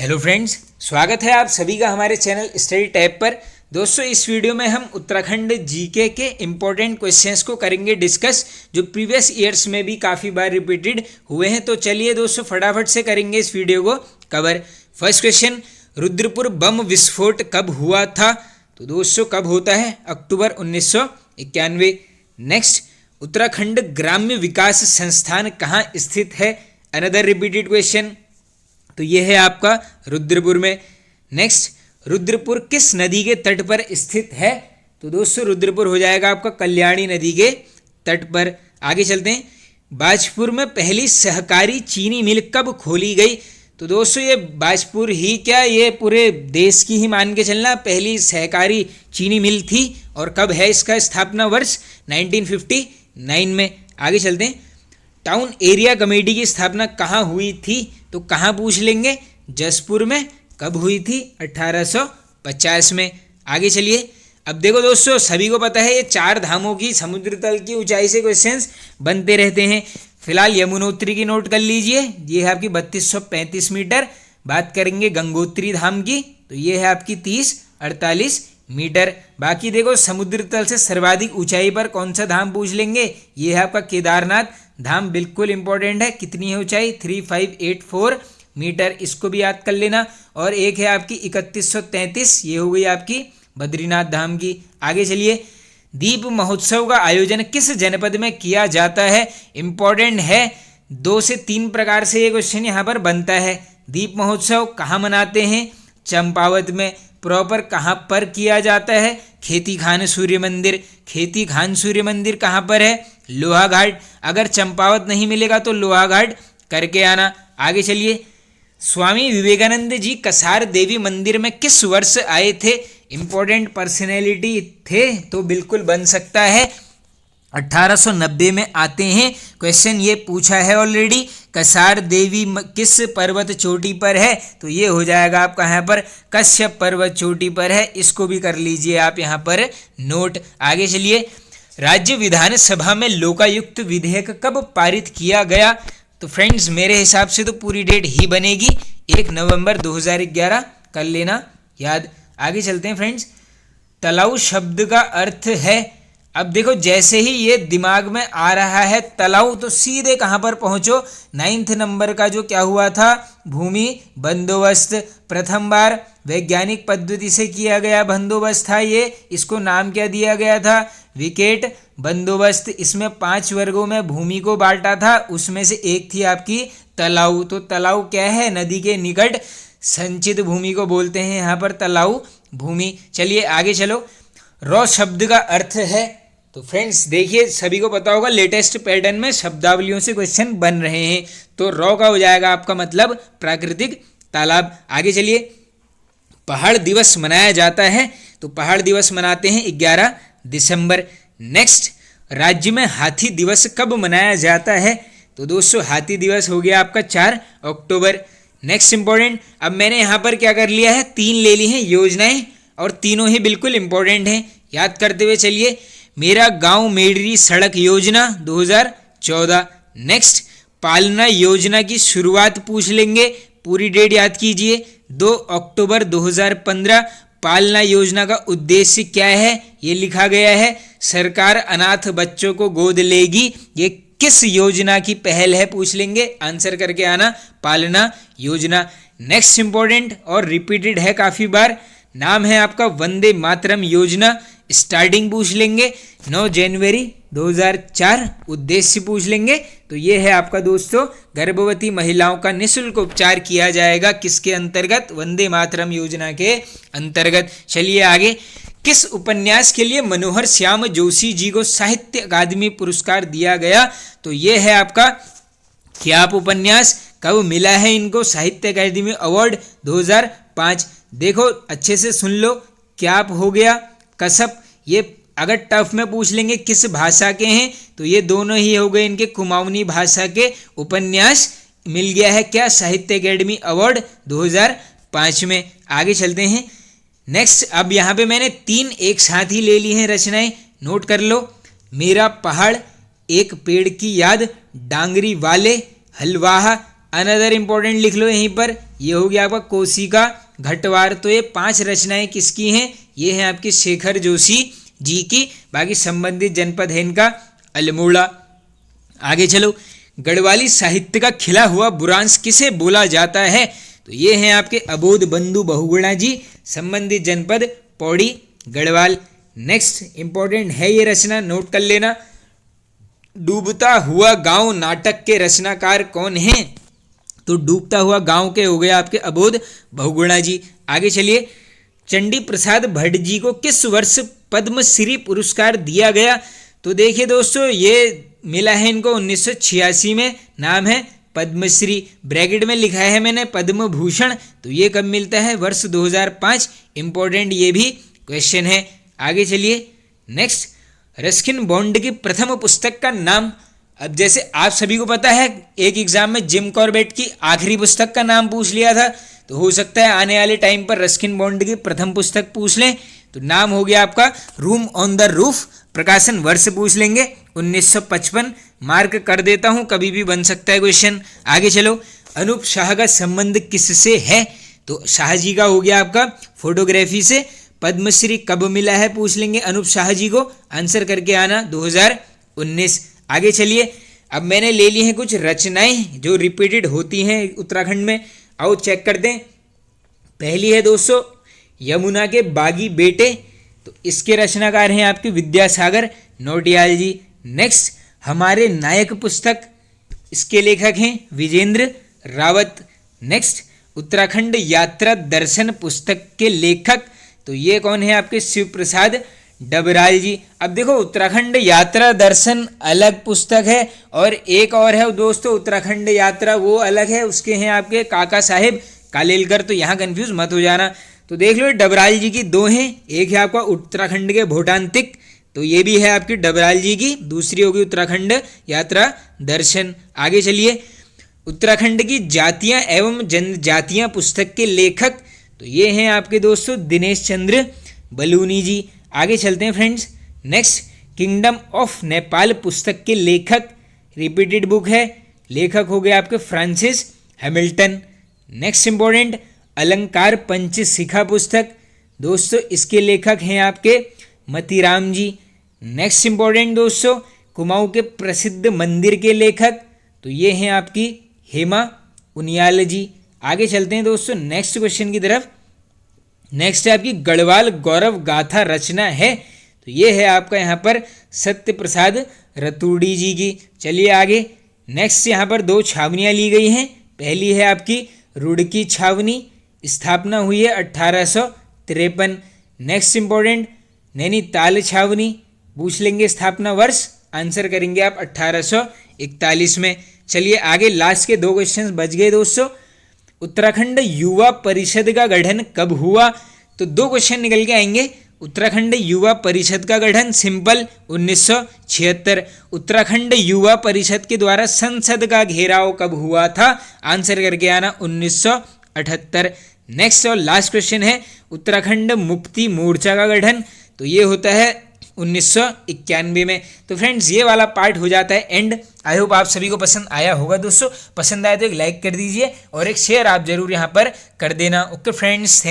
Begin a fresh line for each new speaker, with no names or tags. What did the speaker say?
Hello friends, स्वागत है आप सभी का हमारे चैनल स्टडी टैब पर। दोस्तों, इस वीडियो में हम उत्तराखंड जीके के इम्पोर्टेंट क्वेश्चंस को करेंगे डिस्कस, जो प्रीवियस ईयर्स में भी काफ़ी बार रिपीटेड हुए हैं। तो चलिए दोस्तों, फटाफट से करेंगे इस वीडियो को कवर। फर्स्ट क्वेश्चन, रुद्रपुर बम विस्फोट कब हुआ था? तो दोस्तों, कब होता है? अक्टूबर 1991। नेक्स्ट, उत्तराखंड ग्राम्य विकास संस्थान कहाँ स्थित है? Another repeated question. तो ये है आपका रुद्रपुर में। नेक्स्ट, रुद्रपुर किस नदी के तट पर स्थित है? तो दोस्तों, रुद्रपुर हो जाएगा आपका कल्याणी नदी के तट पर। आगे चलते हैं। बाजपुर में पहली सहकारी चीनी मिल कब खोली गई? तो दोस्तों, ये बाजपुर ही क्या, ये पूरे देश की ही मान के चलना पहली सहकारी चीनी मिल थी। और कब है इसका स्थापना वर्ष? 1959 में। आगे चलते हैं। टाउन एरिया कमेटी की स्थापना कहाँ हुई थी? तो कहाँ पूछ लेंगे? जसपुर में। कब हुई थी? 1850 में। आगे चलिए। अब देखो दोस्तों, सभी को पता है ये 4 धामों की समुद्र तल की ऊंचाई से क्वेश्चंस बनते रहते हैं। फिलहाल यमुनोत्री की नोट कर लीजिए, ये है आपकी 3235 मीटर। बात करेंगे गंगोत्री धाम की, तो ये है आपकी 3048 मीटर। बाकी देखो, समुद्र तल से सर्वाधिक ऊंचाई पर कौन सा धाम पूछ लेंगे? ये है आपका केदारनाथ धाम, बिल्कुल इंपॉर्टेंट है। कितनी है ऊंचाई? 3584 मीटर, इसको भी याद कर लेना। और एक है आपकी 3133, ये हो गई आपकी बद्रीनाथ धाम की। आगे चलिए। दीप महोत्सव का आयोजन किस जनपद में किया जाता है? इंपॉर्टेंट है। 2 से 3 प्रकार से ये क्वेश्चन यहाँ पर बनता है। दीप महोत्सव कहाँ मनाते हैं? चंपावत में। प्रॉपर कहाँ पर किया जाता है? खेती खान सूर्य मंदिर। खेती खान सूर्य मंदिर कहाँ पर है? लोहाघाट। अगर चंपावत नहीं मिलेगा तो लोहाघाट करके आना। आगे चलिए। स्वामी विवेकानंद जी कसार देवी मंदिर में किस वर्ष आए थे? इंपॉर्टेंट पर्सनैलिटी थे, तो बिल्कुल बन सकता है। 1890 में आते हैं। क्वेश्चन ये पूछा है ऑलरेडी। कसार देवी किस पर्वत चोटी पर है? तो ये हो जाएगा आपका यहाँ पर कश्यप पर्वत चोटी पर है। इसको भी कर लीजिए आप यहाँ पर नोट। आगे चलिए। राज्य विधानसभा में लोकायुक्त विधेयक कब पारित किया गया? तो फ्रेंड्स, मेरे हिसाब से तो पूरी डेट ही बनेगी 1 नवंबर 2011, कर लेना याद। आगे चलते हैं फ्रेंड्स। तलाऊ शब्द का अर्थ है, अब देखो जैसे ही ये दिमाग में आ रहा है तलाऊ, तो सीधे कहाँ पर पहुँचो? 9th नंबर का जो क्या हुआ था? भूमि बंदोबस्त। प्रथम बार वैज्ञानिक पद्धति से किया गया बंदोबस्त था ये। इसको नाम क्या दिया गया था? विकेट बंदोबस्त। इसमें 5 वर्गों में भूमि को बांटा था, उसमें से एक थी आपकी तलाऊ। तो तलाऊ क्या है? नदी के निकट संचित भूमि को बोलते हैं यहाँ पर तलाऊ भूमि। चलिए आगे चलो। रॉ शब्द का अर्थ है, तो फ्रेंड्स देखिए, सभी को पता होगा लेटेस्ट पैटर्न में शब्दावलियों से क्वेश्चन बन रहे हैं। तो रॉ का हो जाएगा आपका मतलब प्राकृतिक तालाब। आगे चलिए। पहाड़ दिवस मनाया जाता है, तो पहाड़ दिवस मनाते हैं 11 दिसंबर। नेक्स्ट, राज्य में हाथी दिवस कब मनाया जाता है? तो दोस्तों, हाथी दिवस हो गया आपका 4 अक्टूबर। नेक्स्ट इंपॉर्टेंट, अब मैंने यहाँ पर क्या कर लिया है? 3 ले ली हैं योजनाएं, और तीनों ही बिल्कुल इंपॉर्टेंट हैं। याद करते हुए चलिए। मेरा गांव मेरी सड़क योजना 2014। नेक्स्ट, पालना योजना की शुरुआत पूछ लेंगे, पूरी डेट याद कीजिए, 2 अक्टूबर 2015। पालना योजना का उद्देश्य क्या है? ये लिखा गया है, सरकार अनाथ बच्चों को गोद लेगी। ये किस योजना की पहल है? पूछ लेंगे, आंसर करके आना, पालना योजना। नेक्स्ट इंपॉर्टेंट और रिपीटेड है काफ़ी बार, नाम है आपका वंदे मातरम योजना। स्टार्टिंग पूछ लेंगे 9 जनवरी 2004। उद्देश्य पूछ लेंगे, तो ये है आपका दोस्तों, गर्भवती महिलाओं का निःशुल्क उपचार किया जाएगा। किसके अंतर्गत? वंदे मातरम योजना के अंतर्गत। चलिए आगे। किस उपन्यास के लिए मनोहर श्याम जोशी जी को साहित्य अकादमी पुरस्कार दिया गया? तो ये है आपका क्याप उपन्यास। कब मिला है इनको साहित्य अकादमी अवार्ड? 2005। देखो अच्छे से सुन लो, क्याप हो गया, कसप। ये अगर टफ में पूछ लेंगे किस भाषा के हैं, तो ये दोनों ही हो गए इनके कुमाऊनी भाषा के उपन्यास। मिल गया है क्या? साहित्य अकादमी अवार्ड 2005 में। आगे चलते हैं। नेक्स्ट, अब यहाँ पे मैंने 3 एक साथ ही ले ली हैं रचनाएं, नोट कर लो। मेरा पहाड़, एक पेड़ की याद, डांगरी वाले, हलवाहा, अनदर इंपॉर्टेंट लिख लो यहीं पर, ये हो गया आपका कोशिका घटवार। तो ये 5 रचनाएं किसकी हैं? ये हैं आपके शेखर जोशी जी की। बाकी संबंधित जनपद है इनका अल्मोड़ा। आगे चलो, गढ़वाली साहित्य का खिला हुआ बुरांश किसे बोला जाता है? तो ये हैं आपके अबोध बंधु बहुगुणा जी, संबंधित जनपद पौड़ी गढ़वाल। नेक्स्ट इंपॉर्टेंट है ये रचना, नोट कर लेना। डूबता हुआ गांव नाटक के रचनाकार कौन हैं? तो डूबता हुआ गांव के हो गया आपके अबोध बहुगुणा जी। आगे चलिए, चंडी प्रसाद भट्ट जी को किस वर्ष पद्मश्री पुरस्कार दिया गया? तो देखिए दोस्तों, ये मिला है इनको 1986 में, नाम है पद्मश्री। ब्रैकेट में लिखा है मैंने पद्म भूषण, तो ये कब मिलता है? वर्ष 2005। इंपॉर्टेंट ये भी क्वेश्चन है। आगे चलिए, नेक्स्ट, रस्किन बॉन्ड की प्रथम पुस्तक का नाम। अब जैसे आप सभी को पता है, एक एग्जाम में जिम कॉर्बेट की आखिरी पुस्तक का नाम पूछ लिया था, तो हो सकता है आने वाले टाइम पर रस्किन बॉन्ड की प्रथम पुस्तक पूछ लें। तो नाम हो गया आपका रूम ऑन द रूफ। प्रकाशन वर्ष पूछ लेंगे 1955। मार्क कर देता हूं, कभी भी बन सकता है क्वेश्चन। आगे चलो, अनूप शाह का संबंध किससे है? तो शाह जी का हो गया आपका फोटोग्राफी से। पद्मश्री कब मिला है पूछ लेंगे अनूप शाह जी को, आंसर करके आना 2019। आगे चलिए, अब मैंने ले ली हैं कुछ रचनाएं जो रिपीटेड होती हैं उत्तराखंड में, आओ चेक करते हैं। पहली है दोस्तों यमुना के बागी बेटे, तो इसके रचनाकार हैं आपके विद्यासागर नौटियाल जी। नेक्स्ट, हमारे नायक पुस्तक, इसके लेखक हैं विजेंद्र रावत। नेक्स्ट, उत्तराखंड यात्रा दर्शन पुस्तक के लेखक, तो ये कौन है आपके शिव प्रसाद डबराल जी। अब देखो, उत्तराखंड यात्रा दर्शन अलग पुस्तक है और एक और है दोस्तों उत्तराखंड यात्रा, वो अलग है, उसके हैं आपके काका साहेब कालेलकर। तो यहाँ कंफ्यूज मत हो जाना। तो देख लो, डबराल जी की 2 हैं, एक है आपका उत्तराखंड के भोटांतिक, तो ये भी है आपकी डबराल जी की, दूसरी होगी उत्तराखंड यात्रा दर्शन। आगे चलिए, उत्तराखंड की जातियां एवं जनजातियां पुस्तक के लेखक, तो ये हैं आपके दोस्तों दिनेश चंद्र बलूनी जी। आगे चलते हैं friends. Next, kingdom of Nepal पुस्तक के लेखक, रिपीटेड बुक है, लेखक हो गए आपके फ्रांसिस हैमिल्टन। नेक्स्ट इंपॉर्टेंट, अलंकार पंचशिखा पुस्तक, दोस्तों इसके लेखक हैं आपके मतीराम जी। नेक्स्ट इंपॉर्टेंट दोस्तों, कुमाऊं के प्रसिद्ध मंदिर के लेखक, तो ये हैं आपकी हेमा उनियाल जी। आगे चलते हैं दोस्तों नेक्स्ट क्वेश्चन की तरफ। नेक्स्ट है आपकी गढ़वाल गौरव गाथा रचना है, तो ये है आपका यहाँ पर सत्य प्रसाद रतूड़ी जी की। चलिए आगे, नेक्स्ट यहाँ पर 2 छावनियाँ ली गई हैं। पहली है आपकी रुड़की छावनी, स्थापना हुई है 1853। नेक्स्ट इंपॉर्टेंट, नैनीताल छावनी, पूछ लेंगे स्थापना वर्ष, आंसर करेंगे आप 1841 में। चलिए आगे, लास्ट के 2 क्वेश्चन बच गए दोस्तों। उत्तराखंड युवा परिषद का गठन कब हुआ? तो 2 क्वेश्चन निकल के आएंगे। उत्तराखंड युवा परिषद का गठन सिंपल 1976। उत्तराखंड युवा परिषद के द्वारा संसद का घेराव कब हुआ था? आंसर करके आना 1978। नेक्स्ट और लास्ट क्वेश्चन है, उत्तराखंड मुक्ति मोर्चा का गठन, तो ये होता है 1991 में। तो फ्रेंड्स ये वाला पार्ट हो जाता है एंड। आई होप आप सभी को पसंद आया होगा दोस्तों। पसंद आए तो एक लाइक कर दीजिए और एक शेयर आप जरूर यहाँ पर कर देना। Okay friends, thank